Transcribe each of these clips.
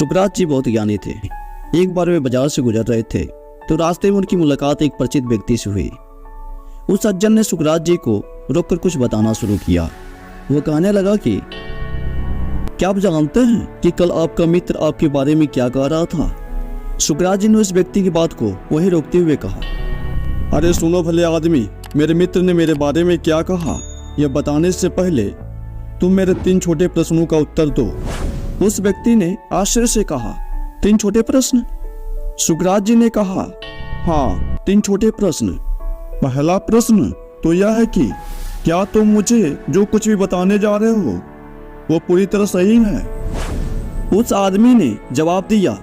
सुकरात जी बहुत ज्ञानी थे। एक बार वे बाजार से गुजर रहे थे तो रास्ते में उनकी मुलाकात एक परिचित व्यक्ति से हुई। उस सज्जन ने सुकरात जी को रोककर कुछ बताना शुरू किया। वो कहने लगा कि क्या आप जानते हैं कि कल आपका मित्र आपके बारे में क्या कह रहा था? सुकरात जी ने उस व्यक्ति की बात को वहीं रोकते हुए कहा, अरे सुनो भले आदमी, मेरे मित्र ने मेरे बारे में क्या कहा यह बताने से पहले तुम मेरे 3 छोटे प्रश्नों का उत्तर दो। उस व्यक्ति ने आश्चर्य से कहा, 3 छोटे प्रश्न? सुकरात जी ने कहा, हाँ 3 छोटे प्रश्न। पहला प्रश्न तो यह है कि क्या तुम मुझे जो कुछ भी बताने जा रहे हो वो पूरी तरह सही है? उस आदमी ने जवाब दिया,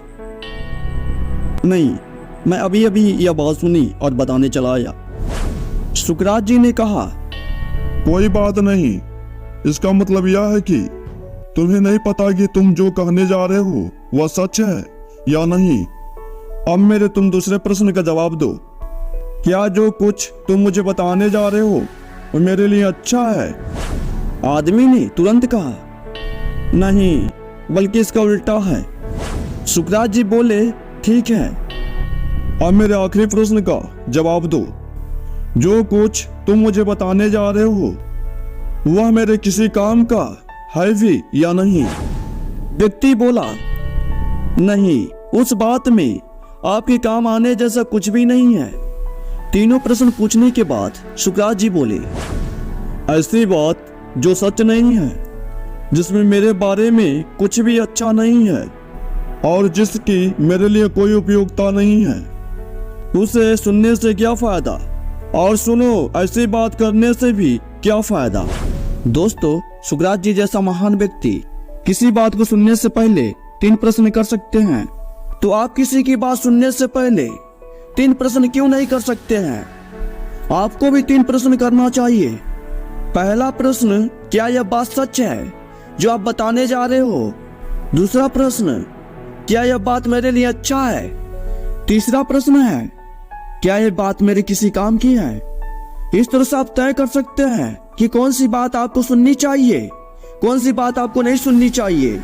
नहीं, मैं अभी अभी यह बात सुनी और बताने चला आया। सुकरात जी ने कहा, कोई बात नहीं, इसका मतलब यह है कि तुम्हें नहीं पता कि तुम जो कहने जा रहे हो वह सच है या नहीं। अब मेरे तुम दूसरे प्रश्न का जवाब दो। क्या जो कुछ तुम मुझे बताने जा रहे हो वो मेरे लिए अच्छा है? आदमी ने तुरंत कहा, नहीं, बल्कि इसका उल्टा है। सुकरात जी बोले, ठीक है। अब मेरे आखिरी प्रश्न का जवाब दो। जो कुछ तुम मुझे बताने जा रहे हो वह मेरे किसी काम का है भी या नहीं? व्यक्ति बोला, नहीं, उस बात में आपके काम आने जैसा कुछ भी नहीं है। तीनों प्रश्न पूछने के बाद सुकरात जी बोले, ऐसी बात जो सच नहीं है, जिसमें मेरे बारे में कुछ भी अच्छा नहीं है और जिसकी मेरे लिए कोई उपयोगिता नहीं है, उसे सुनने से क्या फायदा? और सुनो, ऐसी बात करने से भी क्या फायदा? दोस्तों, सुकरात जी जैसा महान व्यक्ति किसी बात को सुनने से पहले 3 प्रश्न कर सकते हैं, तो आप किसी की बात सुनने से पहले 3 प्रश्न क्यों नहीं कर सकते हैं? आपको भी 3 प्रश्न करना चाहिए। पहला प्रश्न, क्या यह बात सच है जो आप बताने जा रहे हो? दूसरा प्रश्न, क्या यह बात मेरे लिए अच्छा है? तीसरा प्रश्न है, क्या यह बात मेरे किसी काम की है? इस तरह से आप तय कर सकते हैं कि कौन सी बात आपको सुननी चाहिए, कौन सी बात आपको नहीं सुननी चाहिए,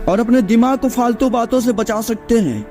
और अपने दिमाग को फालतू बातों से बचा सकते हैं।